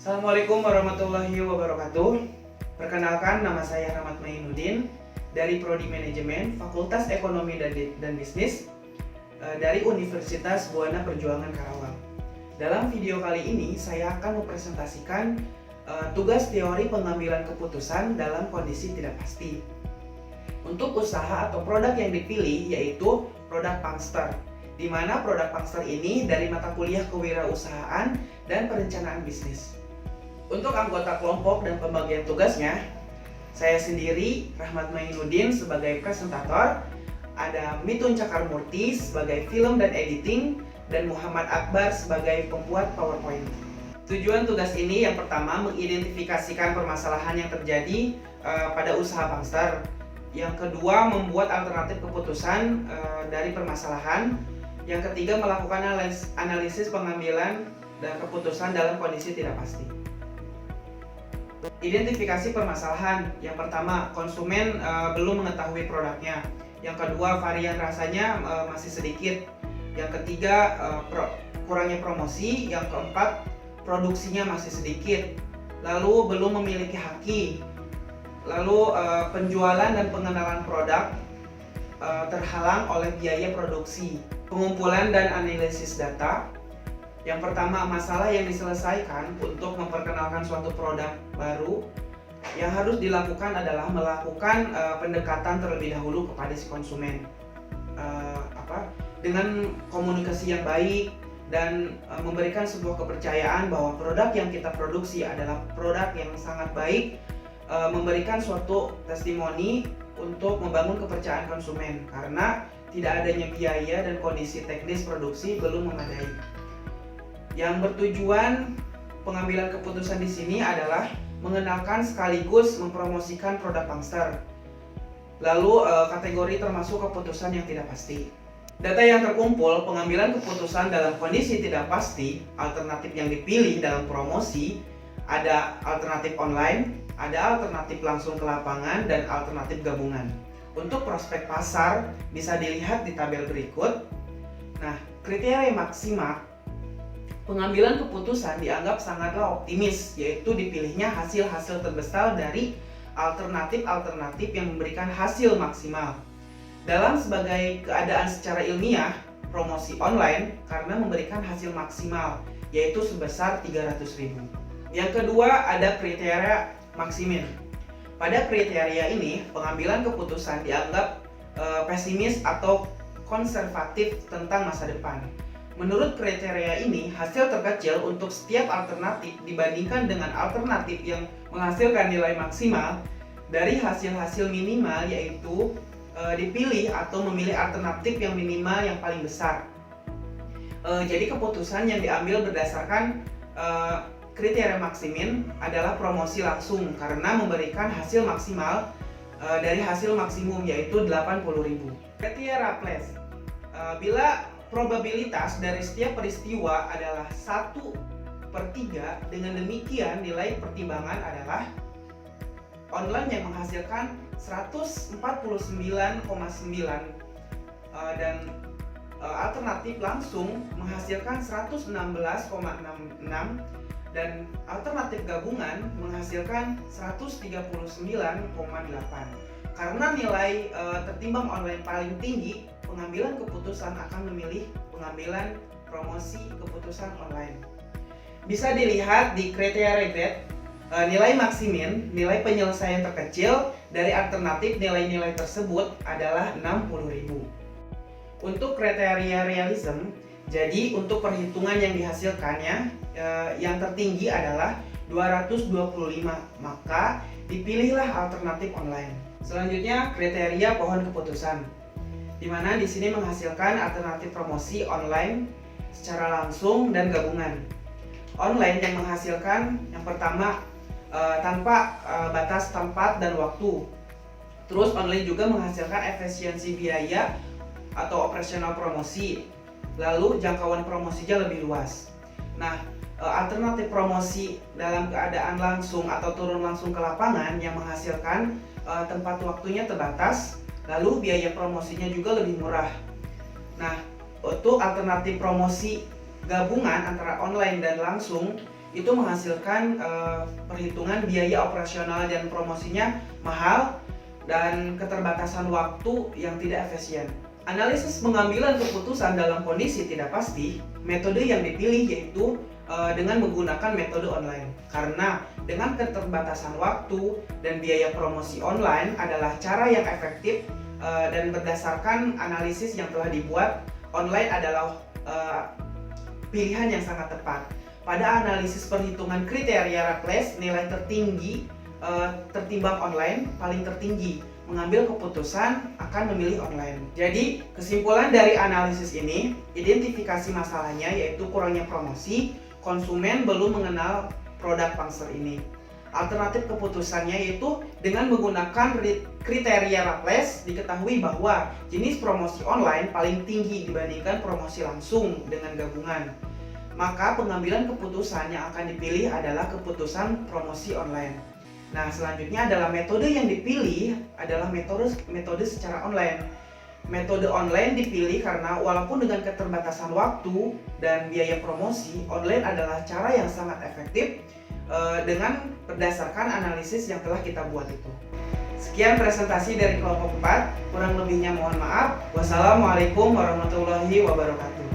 Assalamualaikum warahmatullahi wabarakatuh. Perkenalkan, nama saya Rahmat Mainuddin dari Prodi Manajemen Fakultas Ekonomi dan Bisnis dari Universitas Buana Perjuangan Karawang. Dalam video kali ini saya akan mempresentasikan tugas teori pengambilan keputusan dalam kondisi tidak pasti. Untuk usaha atau produk yang dipilih yaitu produk Pangster, di mana produk Pangster ini dari mata kuliah kewirausahaan dan perencanaan bisnis. Untuk anggota kelompok dan pembagian tugasnya, saya sendiri Rahmat Mainuddin sebagai presentator, ada Mitun Cakarmurti sebagai film dan editing, dan Muhammad Akbar sebagai pembuat PowerPoint. Tujuan tugas ini yang pertama mengidentifikasikan permasalahan yang terjadi pada usaha Pangster. Yang kedua, membuat alternatif keputusan dari permasalahan. Yang ketiga, melakukan analisis pengambilan dan keputusan dalam kondisi tidak pasti. Identifikasi permasalahan. Yang pertama, konsumen belum mengetahui produknya. Yang kedua, varian rasanya masih sedikit. Yang ketiga, kurangnya promosi. Yang keempat, produksinya masih sedikit. Lalu belum memiliki haki. Lalu penjualan dan pengenalan produk terhalang oleh biaya produksi. Pengumpulan dan analisis data. Yang pertama, masalah yang diselesaikan untuk memperkenalkan suatu produk baru. Yang harus dilakukan adalah melakukan pendekatan terlebih dahulu kepada si konsumen dengan komunikasi yang baik dan memberikan sebuah kepercayaan bahwa produk yang kita produksi adalah produk yang sangat baik, memberikan suatu testimoni untuk membangun kepercayaan konsumen karena tidak adanya biaya dan kondisi teknis produksi belum memadai. Yang bertujuan pengambilan keputusan di sini adalah mengenalkan sekaligus mempromosikan produk Pangster. Lalu kategori termasuk keputusan yang tidak pasti. Data yang terkumpul, pengambilan keputusan dalam kondisi tidak pasti, alternatif yang dipilih dalam promosi, ada alternatif online, ada alternatif langsung ke lapangan, dan alternatif gabungan. Untuk prospek pasar bisa dilihat di tabel berikut. Nah, kriteria maksimal pengambilan keputusan dianggap sangatlah optimis, yaitu dipilihnya hasil-hasil terbesar dari alternatif-alternatif yang memberikan hasil maksimal. Dalam sebagai keadaan secara ilmiah, promosi online karena memberikan hasil maksimal, yaitu sebesar 300.000. Yang kedua, ada kriteria maksimin. Pada kriteria ini, pengambilan keputusan dianggap pesimis atau konservatif tentang masa depan. Menurut kriteria ini, hasil terkecil untuk setiap alternatif dibandingkan dengan alternatif yang menghasilkan nilai maksimal dari hasil-hasil minimal, yaitu dipilih atau memilih alternatif yang minimal yang paling besar. Jadi keputusan yang diambil berdasarkan kriteria maksimin adalah promosi langsung karena memberikan hasil maksimal dari hasil maksimum, yaitu 80.000. Kriteria Raffles, bila probabilitas dari setiap peristiwa adalah 1/3, dengan demikian nilai pertimbangan adalah online yang menghasilkan 149,9 dan alternatif langsung menghasilkan 116,66 dan alternatif gabungan menghasilkan 139,8. Karena nilai tertimbang online paling tinggi, pengambilan keputusan akan memilih pengambilan promosi keputusan online. Bisa dilihat di kriteria regret, nilai maksimin, nilai penyelesaian terkecil dari alternatif nilai-nilai tersebut adalah 60.000. Untuk kriteria realism, jadi untuk perhitungan yang dihasilkannya yang tertinggi adalah 225, maka dipilihlah alternatif online. Selanjutnya, kriteria pohon keputusan, di mana di sini menghasilkan alternatif promosi online secara langsung dan gabungan. Online yang menghasilkan yang pertama tanpa batas tempat dan waktu. Terus online juga menghasilkan efisiensi biaya atau operasional promosi. Lalu jangkauan promosinya lebih luas. Nah, alternatif promosi dalam keadaan langsung atau turun langsung ke lapangan yang menghasilkan tempat waktunya terbatas, lalu biaya promosinya juga lebih murah. Nah, untuk alternatif promosi gabungan antara online dan langsung itu menghasilkan perhitungan biaya operasional dan promosinya mahal dan keterbatasan waktu yang tidak efisien. Analisis pengambilan keputusan dalam kondisi tidak pasti, metode yang dipilih yaitu dengan menggunakan metode online. Karena dengan keterbatasan waktu dan biaya promosi online adalah cara yang efektif dan berdasarkan analisis yang telah dibuat, online adalah pilihan yang sangat tepat. Pada analisis perhitungan kriteria Rakles, nilai tertinggi tertimbang online paling tertinggi. Mengambil keputusan akan memilih online. Jadi, kesimpulan dari analisis ini, identifikasi masalahnya yaitu kurangnya promosi, konsumen belum mengenal produk Pangser ini. Alternatif keputusannya yaitu dengan menggunakan kriteria Rakles, diketahui bahwa jenis promosi online paling tinggi dibandingkan promosi langsung dengan gabungan. Maka pengambilan keputusan yang akan dipilih adalah keputusan promosi online. Nah, selanjutnya adalah metode yang dipilih adalah metode secara online. Metode online dipilih karena walaupun dengan keterbatasan waktu dan biaya promosi, online adalah cara yang sangat efektif dengan berdasarkan analisis yang telah kita buat itu. Sekian presentasi dari kelompok 4, kurang lebihnya mohon maaf. Wassalamualaikum warahmatullahi wabarakatuh.